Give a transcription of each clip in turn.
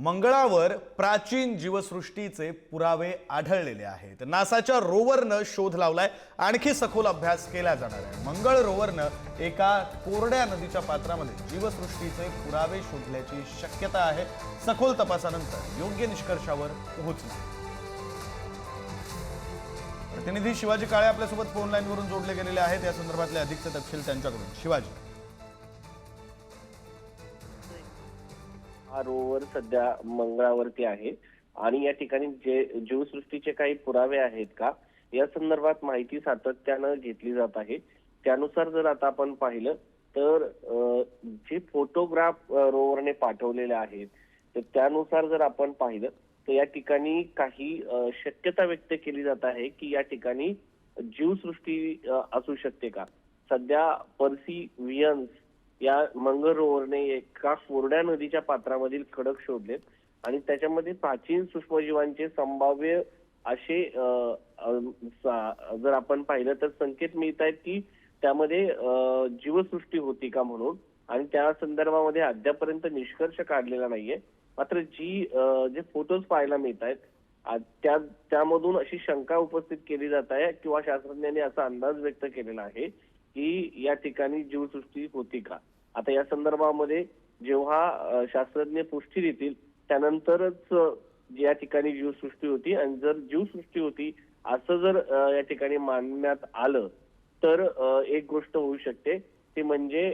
मंगळावर प्राचीन जीवसृष्टीचे पुरावे आढळलेले आहेत। नासाच्या रोवरनं शोध लावलाय, आणखी सखोल अभ्यास केला जाणार आहे। मंगळ रोवरनं एका कोरड्या नदीच्या पात्रामध्ये जीवसृष्टीचे पुरावे शोधल्याची शक्यता आहे। सखोल तपासानंतर योग्य निष्कर्षावर पोहोचणार। प्रतिनिधी शिवाजी काळे आपल्यासोबत फोन लाईनवरून जोडले गेलेले आहेत। या संदर्भातले अधिकचे तपशील त्यांच्याकडून। शिवाजी, हा रोवर सध्या मंगळावरती आहे आणि या ठिकाणी जे जीवसृष्टीचे काही पुरावे आहेत का या संदर्भात माहिती सातत्यानं घेतली जात आहे। त्यानुसार जर आता आपण पाहिलं तर जे फोटोग्राफ रोवरने पाठवलेले आहेत तर त्यानुसार जर आपण पाहिलं तर या ठिकाणी काही शक्यता व्यक्त केली जात आहे की या ठिकाणी जीवसृष्टी असू शकते का। सध्या पर्सिव्हियन्स या मंगळ रोवरने एका कोरड्या नदीच्या पात्रामधील खडक शोधलेत आणि त्याच्यामध्ये प्राचीन सूक्ष्मजीवांचे संभाव्य असे जर आपण पाहिलं तर संकेत मिळत आहेत की त्यामध्ये जीवसृष्टी होती का म्हणून, आणि त्या संदर्भामध्ये अद्यापर्यंत निष्कर्ष काढलेला नाहीये। मात्र जे फोटोज पाहायला मिळत आहेत त्यामधून अशी शंका उपस्थित केली जात आहे किंवा शास्त्रज्ञांनी असा अंदाज व्यक्त केलेला आहे की या ठिकाणी जीवसृष्टी होती का। आता या संदर्भामध्ये जेव्हा शास्त्रज्ञ पुष्टी देतील त्यानंतरच या ठिकाणी जीवसृष्टी होती, आणि जर जीवसृष्टी होती असं जर या ठिकाणी मानण्यात आलं तर एक गोष्ट होऊ शकते ती म्हणजे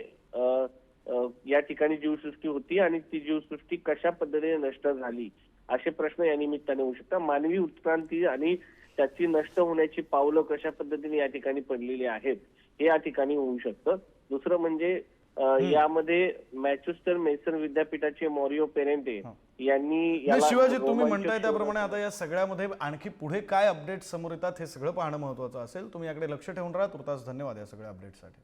या ठिकाणी जीवसृष्टी होती आणि ती जीवसृष्टी कशा पद्धतीने नष्ट झाली असे प्रश्न या निमित्ताने होऊ शकतात। मानवी उत्क्रांती आणि त्याची नष्ट होण्याची पावलं कशा पद्धतीने या ठिकाणी पडलेली आहेत हे या ठिकाणी होऊ शकतं। दुसरं म्हणजे यामध्ये मॅचेस्टर मेसन विद्यापीठाचे मॉरिओ पेरेंटे यांनी शिवाजी, तुम्ही म्हणताय त्याप्रमाणे आता या सगळ्यामध्ये आणखी पुढे काय अपडेट समोर येतात हे सगळं पाहणं महत्त्वाचं असेल। तुम्ही याकडे लक्ष ठेवून राहा। तुर्तास धन्यवाद या सगळ्या अपडेटसाठी।